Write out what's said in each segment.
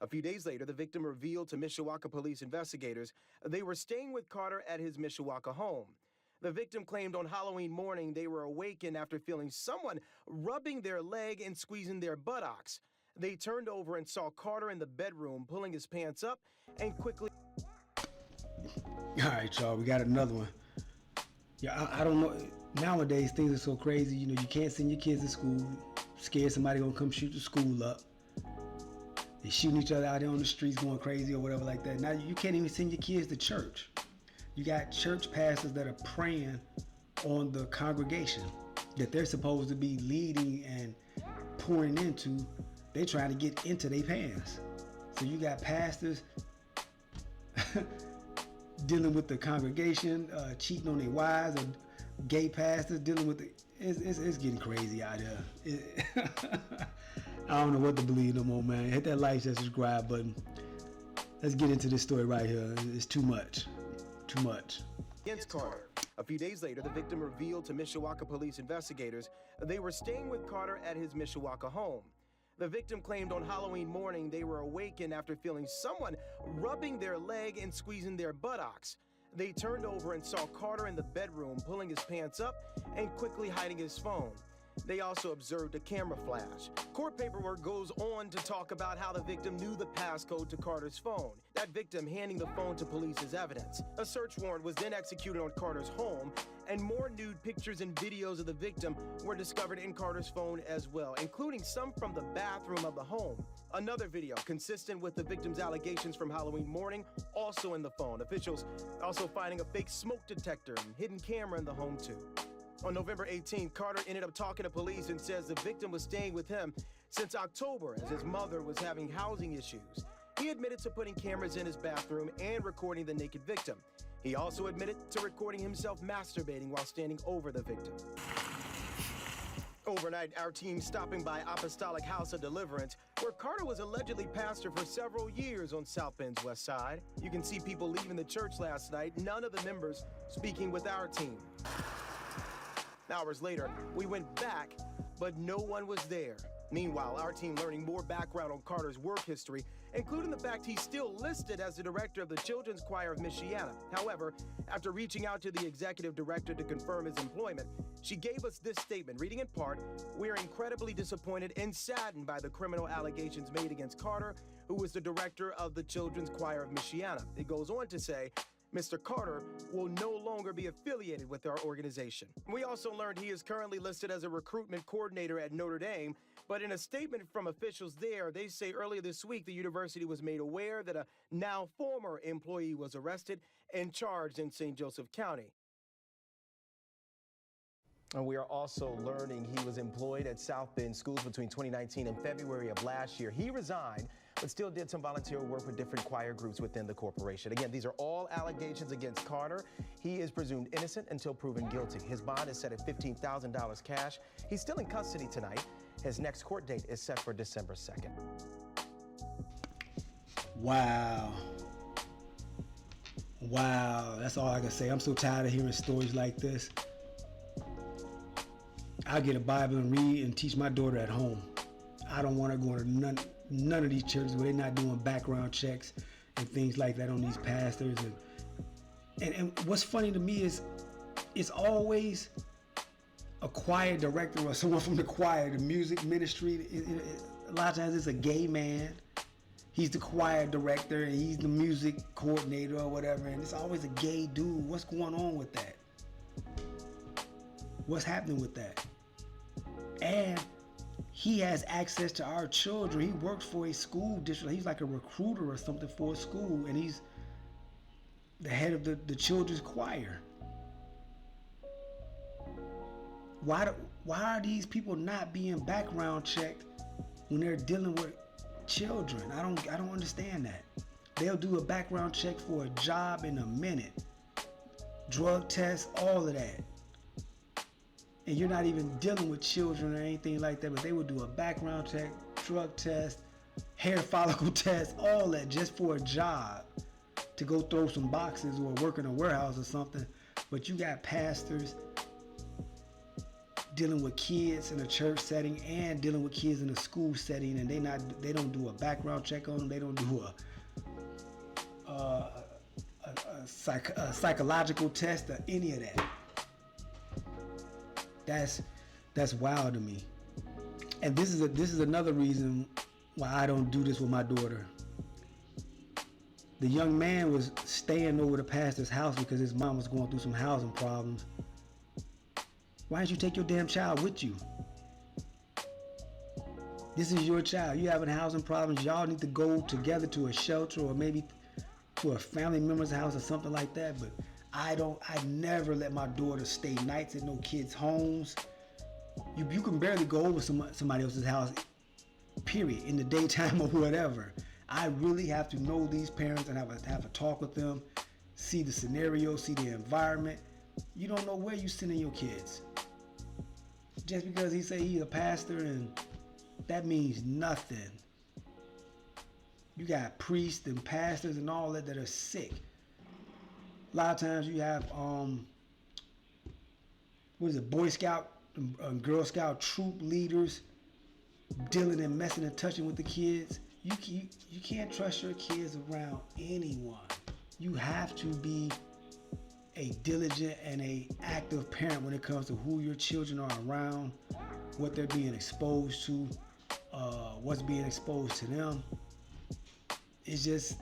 few days later, the victim revealed to Mishawaka police investigators they were staying with Carter at his Mishawaka home. The victim claimed on Halloween morning they were awakened after feeling someone rubbing their leg and squeezing their buttocks. They turned over and saw Carter in the bedroom pulling his pants up and quickly... All right, y'all, we got another one. Yeah, I don't know. Nowadays, things are so crazy. You know, you can't send your kids to school. Scared somebody gonna come shoot the school up. They shooting each other out there on the streets going crazy or whatever like that. Now you can't even send your kids to church. You got church pastors that are preying on the congregation that they're supposed to be leading and pouring into. They're trying to get into their pants. So you got pastors dealing with the congregation, cheating on their wives, or gay pastors dealing with the... It's getting crazy out there. I don't know what to believe no more, man. Hit that like and subscribe button. Let's get into this story right here. It's too much. Too much. Against Carter. A few days later, the victim revealed to Mishawaka police investigators they were staying with Carter at his Mishawaka home. The victim claimed on Halloween morning they were awakened after feeling someone rubbing their leg and squeezing their buttocks. They turned over and saw Carter in the bedroom pulling his pants up and quickly hiding his phone. They also observed a camera flash. Court paperwork goes on to talk about how the victim knew the passcode to Carter's phone, that victim handing the phone to police as evidence. A search warrant was then executed on Carter's home, and more nude pictures and videos of the victim were discovered in Carter's phone as well, including some from the bathroom of the home. Another video, consistent with the victim's allegations from Halloween morning, also in the phone. Officials also finding a fake smoke detector and hidden camera in the home too. On November 18th, Carter ended up talking to police and says the victim was staying with him since October as his mother was having housing issues. He admitted to putting cameras in his bathroom and recording the naked victim. He also admitted to recording himself masturbating while standing over the victim. Overnight, our team stopping by Apostolic House of Deliverance, where Carter was allegedly pastor for several years on South Bend's west side. You can see people leaving the church last night, none of the members speaking with our team. Hours later, we went back, but no one was there. Meanwhile, our team learning more background on Carter's work history, including the fact he's still listed as the director of the Children's Choir of Michiana. However, after reaching out to the executive director to confirm his employment, she gave us this statement, reading in part, "We're incredibly disappointed and saddened by the criminal allegations made against Carter, who was the director of the Children's Choir of Michiana." It goes on to say, Mr. Carter will no longer be affiliated with our organization. We also learned he is currently listed as a recruitment coordinator at Notre Dame, but in a statement from officials there, they say earlier this week the university was made aware that a now former employee was arrested and charged in St. Joseph County. And we are also learning he was employed at South Bend Schools between 2019 and February of last year. He resigned, but still did some volunteer work with different choir groups within the corporation. Again, these are all allegations against Carter. He is presumed innocent until proven guilty. His bond is set at $15,000 cash. He's still in custody tonight. His next court date is set for December 2nd. Wow. Wow, that's all I can say. I'm so tired of hearing stories like this. I'll get a Bible and read and teach my daughter at home. I don't want to go to none of these churches where they're not doing background checks and things like that on these pastors. And what's funny to me is it's always a choir director or someone from the choir, the music ministry. A lot of times it's a gay man. He's the choir director and he's the music coordinator or whatever. And it's always a gay dude. What's going on with that? What's happening with that? And he has access to our children. He works for a school district. He's like a recruiter or something for a school, and he's the head of the children's choir. Why are these people not being background checked when they're dealing with children? I don't understand that. They'll do a background check for a job in a minute. Drug tests, all of that. And you're not even dealing with children or anything like that, but they would do a background check, drug test, hair follicle test, all that just for a job to go throw some boxes or work in a warehouse or something. But you got pastors dealing with kids in a church setting and dealing with kids in a school setting, and they don't do a background check on them. They don't do a psychological test or any of that. That's wild to me. And this is another reason why I don't do this with my daughter. The young man was staying over the pastor's house because his mom was going through some housing problems. Why didn't you take your damn child with you? This is your child. You having housing problems. Y'all need to go together to a shelter or maybe to a family member's house or something like that. But I never let my daughter stay nights at no kids' homes. You can barely go over somebody else's house, period, in the daytime or whatever. I really have to know these parents and have a talk with them, see the scenario, see the environment. You don't know where you're sending your kids. Just because he say he's a pastor, and that means nothing. You got priests and pastors and all that are sick. A lot of times you have Boy Scout and Girl Scout troop leaders dealing and messing and touching with the kids. You can't trust your kids around anyone. You have to be a diligent and a active parent when it comes to who your children are around, what they're being exposed to, what's being exposed to them. It's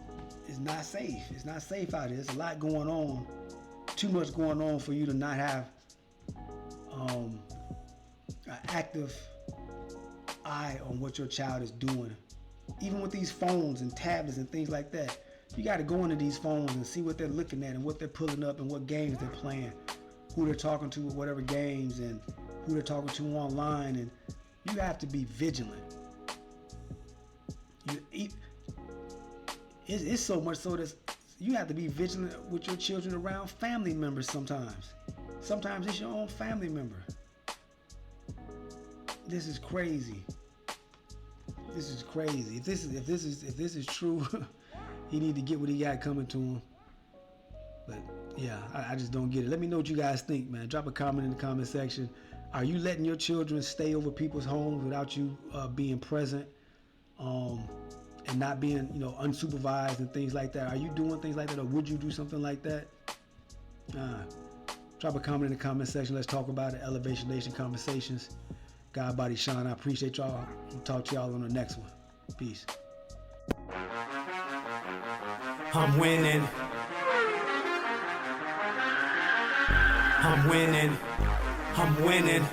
not safe. It's not safe out here. There's a lot going on, too much going on for you to not have an active eye on what your child is doing. Even with these phones and tablets and things like that, you got to go into these phones and see what they're looking at and what they're pulling up and what games they're playing, who they're talking to with whatever games, and who they're talking to online. And you have to be vigilant. It's so much so that you have to be vigilant with your children around family members sometimes. Sometimes it's your own family member. This is crazy. This is crazy. If this is true, he need to get what he got coming to him. But yeah, I just don't get it. Let me know what you guys think, man. Drop a comment in the comment section. Are you letting your children stay over people's homes without you being present, and not being, unsupervised and things like that? Are you doing things like that, or would you do something like that? Drop a comment in the comment section. Let's talk about it. Elevation Nation Conversations. God Body Sean, I appreciate y'all. I'll talk to y'all on the next one. Peace. I'm winning. I'm winning. I'm winning.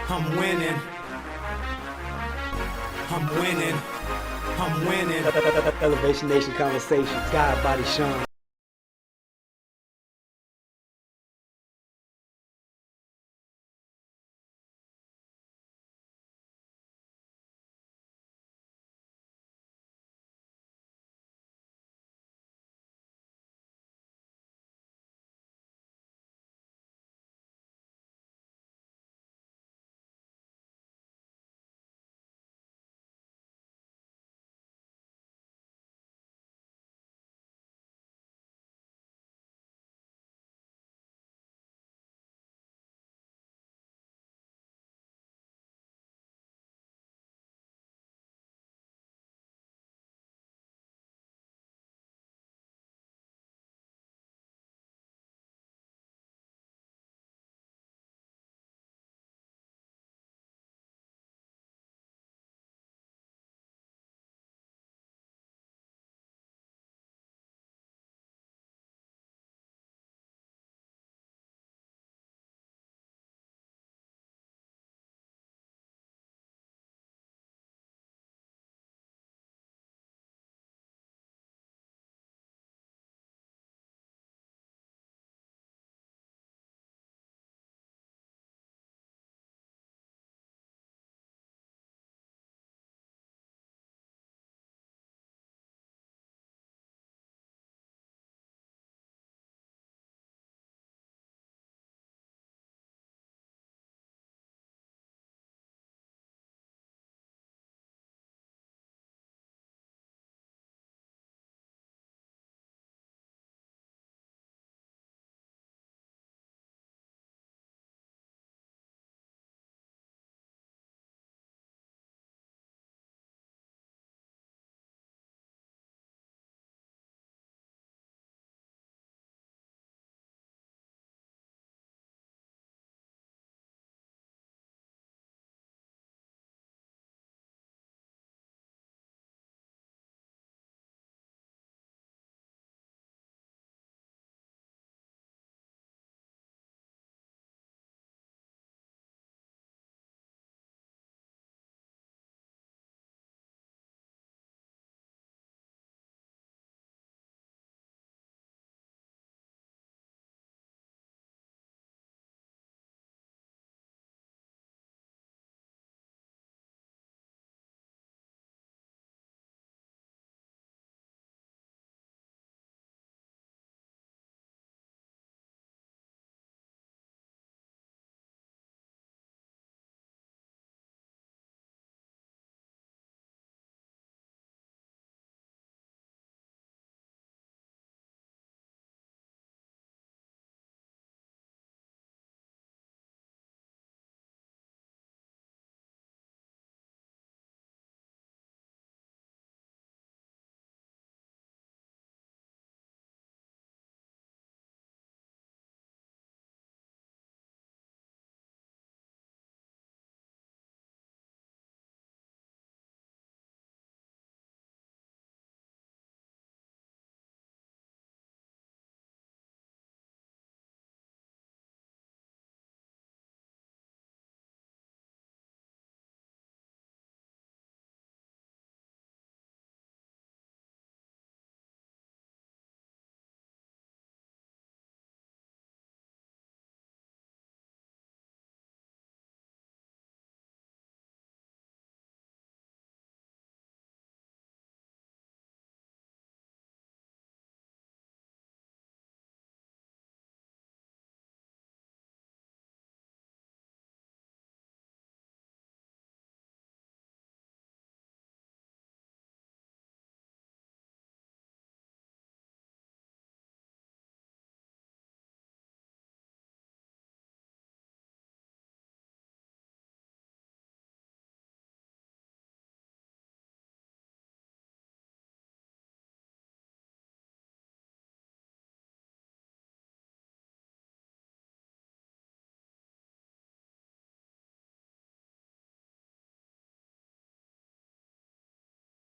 I'm winning. I'm winning. I'm winning. Elevation Nation Conversations. God Body Sean.